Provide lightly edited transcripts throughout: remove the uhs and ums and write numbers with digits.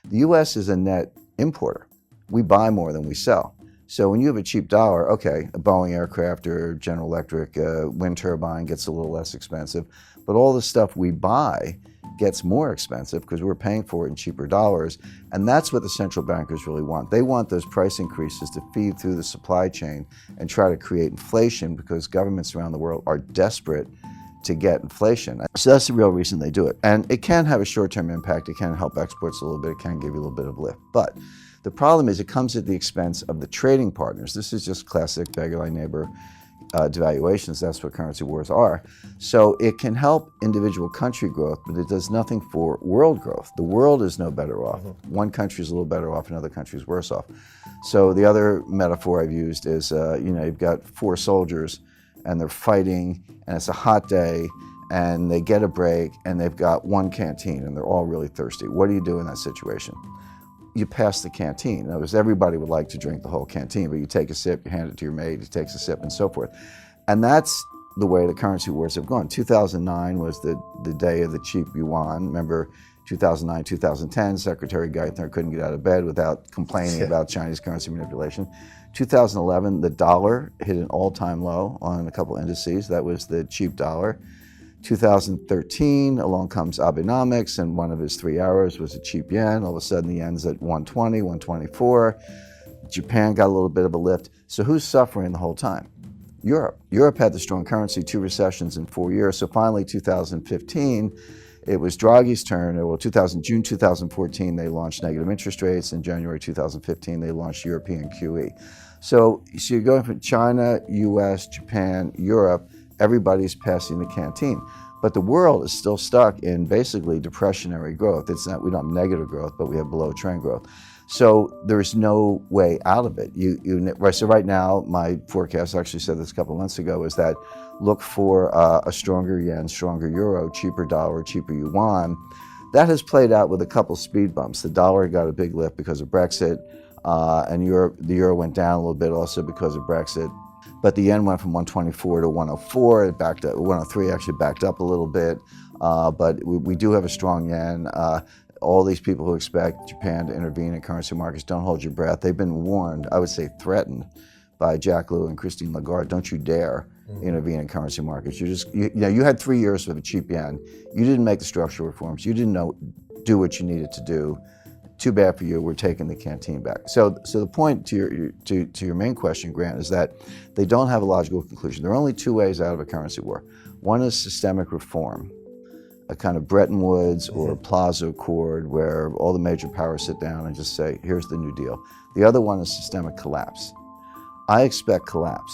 The U.S. is a net importer. We buy more than we sell. So when you have a cheap dollar, okay, a Boeing aircraft or General Electric wind turbine gets a little less expensive, but all the stuff we buy gets more expensive because we're paying for it in cheaper dollars, and that's what the central bankers really want. They want those price increases to feed through the supply chain and try to create inflation because governments around the world are desperate to get inflation. So that's the real reason they do it. And it can have a short-term impact. It can help exports a little bit. It can give you a little bit of lift. But the problem is it comes at the expense of the trading partners. This is just classic beggar thy neighbor devaluations. That's what currency wars are. So it can help individual country growth, but it does nothing for world growth. The world is no better off. One country is a little better off, another country is worse off. So the other metaphor I've used is, you've got 4 soldiers and they're fighting and it's a hot day and they get a break and they've got one canteen and they're all really thirsty. What do you do in that situation? You pass the canteen. In other words, everybody would like to drink the whole canteen, but you take a sip, you hand it to your mate, he takes a sip, and so forth. And that's the way the currency wars have gone. 2009 was the day of the cheap yuan. Remember, 2009, 2010, Secretary Geithner couldn't get out of bed without complaining about Chinese currency manipulation. 2011, the dollar hit an all-time low on a couple indices. That was the cheap dollar. 2013, along comes Abenomics, and one of his 3 hours was a cheap yen. All of a sudden, the yen's at 120, 124. Japan got a little bit of a lift. So who's suffering the whole time? Europe. Europe had the strong currency, 2 recessions in 4 years. So finally, 2015, it was Draghi's turn. Well, June 2014, they launched negative interest rates. In January 2015, they launched European QE. So you're going from China, US, Japan, Europe. Everybody's passing the canteen. But the world is still stuck in basically depressionary growth. It's not, we don't have negative growth, but we have below trend growth. So there's no way out of it. So right now, my forecast, I actually said this a couple of months ago, is that look for a stronger yen, stronger euro, cheaper dollar, cheaper yuan. That has played out with a couple speed bumps. The dollar got a big lift because of Brexit, and the euro went down a little bit also because of Brexit. But the yen went from 124 to 104. It backed up. 103 actually backed up a little bit. But we do have a strong yen. All these people who expect Japan to intervene in currency markets, don't hold your breath. They've been warned, I would say threatened, by Jack Lew and Christine Lagarde. Don't you dare intervene in currency markets. You had 3 years with a cheap yen. You didn't make the structural reforms. You didn't do what you needed to do. Too bad for you. We're taking the canteen back. So the point to your main question, Grant, is that they don't have a logical conclusion. There are only 2 ways out of a currency war. One is systemic reform, a kind of Bretton Woods or Plaza Accord where all the major powers sit down and just say, here's the New Deal. The other one is systemic collapse. I expect collapse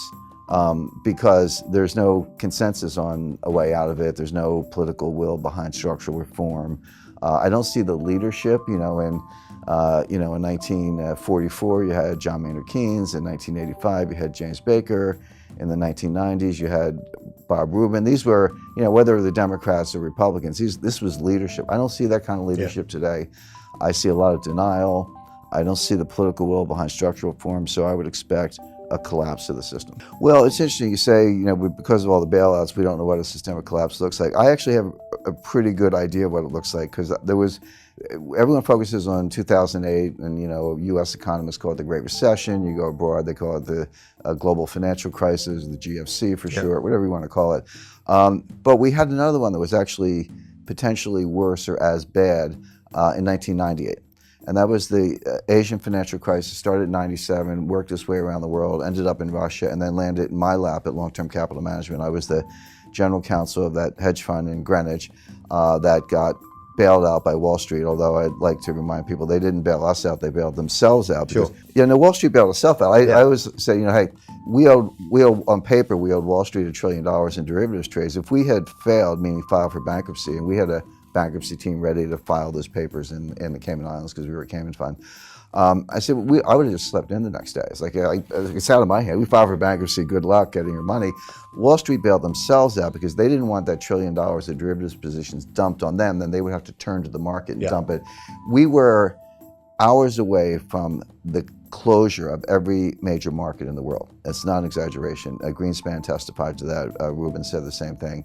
because there's no consensus on a way out of it. There's no political will behind structural reform. I don't see the leadership. In 1944 you had John Maynard Keynes. In 1985 you had James Baker. In the 1990s you had Bob Rubin. These were, whether the Democrats or Republicans, this was leadership. I don't see that kind of leadership today. I see a lot of denial. I don't see the political will behind structural reform, so I would expect a collapse of the system. Well, it's interesting you say, because of all the bailouts, we don't know what a systemic collapse looks like. I actually have a pretty good idea of what it looks like, because everyone focuses on 2008, and U.S. economists call it the Great Recession. You go abroad, they call it the global financial crisis, the GFC for short, whatever you want to call it. But we had another one that was actually potentially worse or as bad in 1998. And that was the Asian financial crisis. Started in 97, worked its way around the world, ended up in Russia, and then landed in my lap at Long-Term Capital Management. I was the general counsel of that hedge fund in Greenwich that got bailed out by Wall Street, although I'd like to remind people they didn't bail us out, they bailed themselves out. Because, Wall Street bailed itself out. I always say, hey, we owed, on paper, we owed Wall Street $1 trillion in derivatives trades. If we had failed, meaning filed for bankruptcy, and we had a bankruptcy team ready to file those papers in the Cayman Islands because we were a Cayman fund. I said, I would have just slept in the next day. It's like, it's out of my head. We filed for bankruptcy, good luck getting your money. Wall Street bailed themselves out because they didn't want that $1 trillion of derivatives positions dumped on them. Then they would have to turn to the market and dump it. We were hours away from the closure of every major market in the world. It's not an exaggeration. Greenspan testified to that. Rubin said the same thing.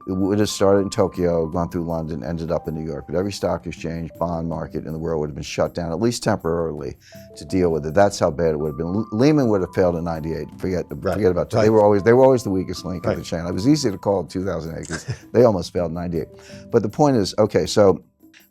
It would have started in Tokyo, gone through London, ended up in New York. But every stock exchange, bond market in the world would have been shut down, at least temporarily, to deal with it. That's how bad it would have been. Lehman would have failed in '98. Forget about it. They were always the weakest link in the chain. It was easy to call in 2008 because they almost failed in '98. But the point is, okay, so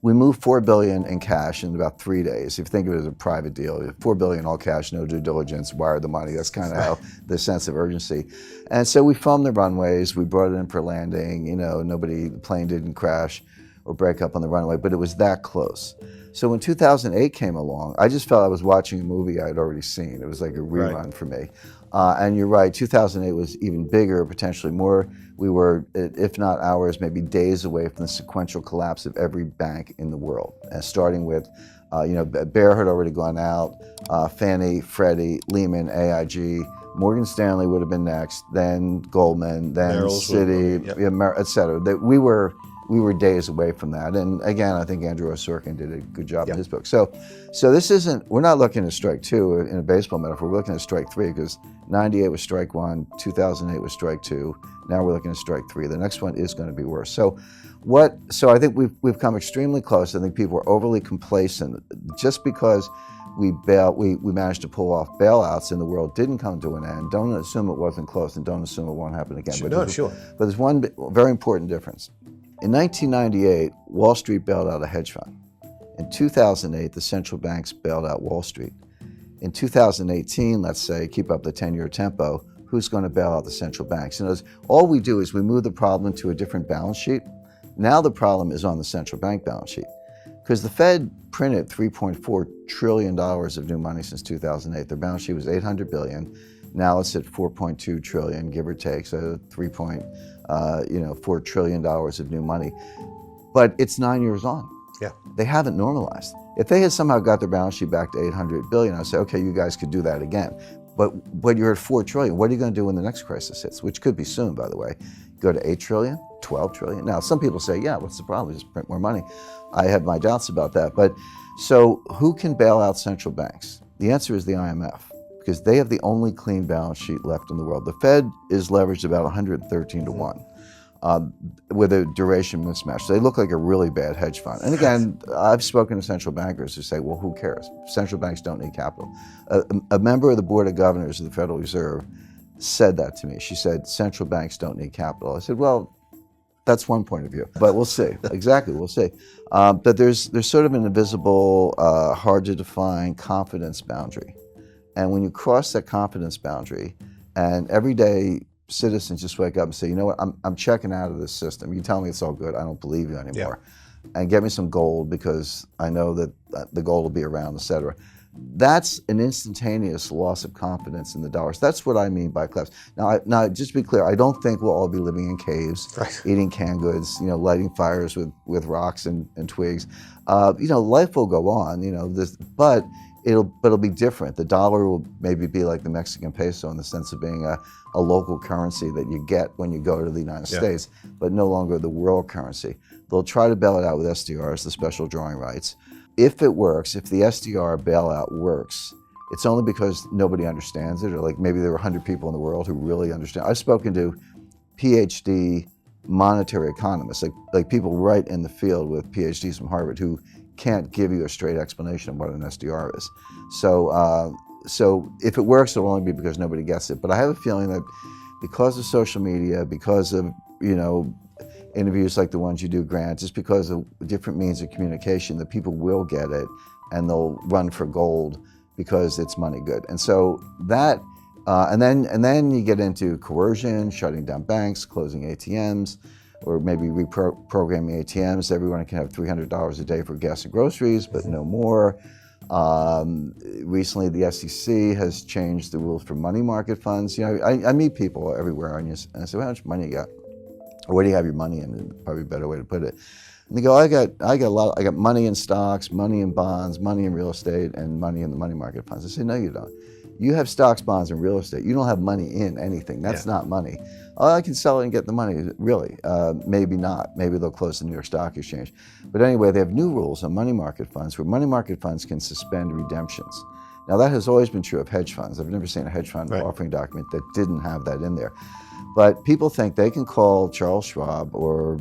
we moved $4 billion in cash in about 3 days. If you think of it as a private deal, $4 billion all cash, no due diligence, wired the money. That's kind of how the sense of urgency. And so we filmed the runways. We brought it in for landing. The plane didn't crash or break up on the runway, but it was that close. So when 2008 came along, I just felt I was watching a movie I had already seen. It was like a rerun for me. And you're right, 2008 was even bigger, potentially more. We were, if not hours, maybe days away from the sequential collapse of every bank in the world. Starting with, Bear had already gone out, Fannie, Freddie, Lehman, AIG, Morgan Stanley would have been next, then Goldman, then Citi, et cetera. We were days away from that. And again, I think Andrew Sorkin did a good job in his book. So this isn't, we're not looking at strike two in a baseball metaphor, we're looking at strike three because 98 was strike one, 2008 was strike two, now we're looking at strike three. The next one is going to be worse. So I think we've come extremely close. I think people are overly complacent. Just because we managed to pull off bailouts in the world didn't come to an end. Don't assume it wasn't close and don't assume it won't happen again. Sure. But there's one very important difference. In 1998, Wall Street bailed out a hedge fund. In 2008, the central banks bailed out Wall Street. In 2018, let's say, keep up the 10-year tempo, who's going to bail out the central banks? All we do is we move the problem to a different balance sheet. Now the problem is on the central bank balance sheet. Because the Fed printed $3.4 trillion of new money since 2008. Their balance sheet was $800 billion. Now it's at $4.2 trillion, give or take, so $4 trillion of new money. But it's 9 years on. Yeah. They haven't normalized. If they had somehow got their balance sheet back to $800 billion, I'd say, okay, you guys could do that again. But you're at $4 trillion. What are you going to do when the next crisis hits, which could be soon, by the way? Go to $8 trillion, $12 trillion? Now, some people say, yeah, what's the problem? Just print more money. I have my doubts about that. But so who can bail out central banks? The answer is the IMF, because they have the only clean balance sheet left in the world. The Fed is leveraged about 113 to 1 with a duration mismatch. They look like a really bad hedge fund. And again, I've spoken to central bankers who say, well, who cares? Central banks don't need capital. A member of the Board of Governors of the Federal Reserve said that to me. She said, central banks don't need capital. I said, well, that's one point of view, but we'll see. Exactly, we'll see. But there's sort of an invisible, hard to define confidence boundary. And when you cross that confidence boundary, and every day citizens just wake up and say, you know what, I'm checking out of this system. You tell me it's all good, I don't believe you anymore. And get me some gold because I know that the gold will be around, et cetera. That's an instantaneous loss of confidence in the dollars. That's what I mean by collapse. Now, just to be clear, I don't think we'll all be living in caves, eating canned goods, lighting fires with rocks and twigs. Life will go on, but it'll be different. The dollar will maybe be like the Mexican peso in the sense of being a local currency that you get when you go to the United States, but no longer the world currency. They'll try to bail it out with SDRs, the special drawing rights. If it works, if the SDR bailout works, it's only because nobody understands it, or like maybe there were 100 people in the world who really understand. I've spoken to PhD monetary economists, like people right in the field with PhDs from Harvard who can't give you a straight explanation of what an SDR is. So if it works, it'll only be because nobody gets it. But I have a feeling that because of social media, because of, interviews like the ones you do, Grant, just because of different means of communication, that people will get it and they'll run for gold because it's money good. And so that, and then you get into coercion, shutting down banks, closing ATMs, or maybe reprogramming ATMs. Everyone can have $300 a day for gas and groceries, but no more. Recently, the SEC has changed the rules for money market funds. I meet people everywhere, and I say, well, how much money you got? Or where do you have your money in? Probably a better way to put it. And they go, I got money in stocks, money in bonds, money in real estate, and money in the money market funds. I say, no, you don't. You have stocks, bonds, and real estate. You don't have money in anything. That's not money. Oh, I can sell it and get the money. Really? Maybe not. Maybe they'll close the New York Stock Exchange. But anyway, they have new rules on money market funds where money market funds can suspend redemptions. Now that has always been true of hedge funds. I've never seen a hedge fund Right. offering document that didn't have that in there. But people think they can call Charles Schwab or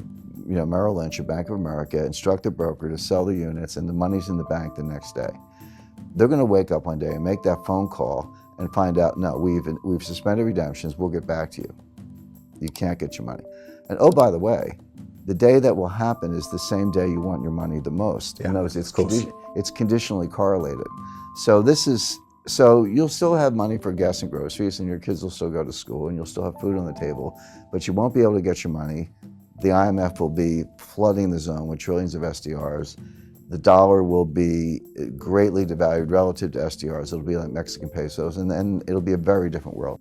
Merrill Lynch or Bank of America, instruct the broker to sell the units, and the money's in the bank the next day. They're going to wake up one day and make that phone call and find out, no, we've suspended redemptions, we'll get back to you. You can't get your money. And oh, by the way, the day that will happen is the same day you want your money the most. Yeah, In other words, course. it's conditionally correlated. So you'll still have money for gas and groceries, and your kids will still go to school, and you'll still have food on the table, but you won't be able to get your money. The IMF will be flooding the zone with trillions of SDRs. The dollar will be greatly devalued relative to SDRs. It'll be like Mexican pesos, and then it'll be a very different world.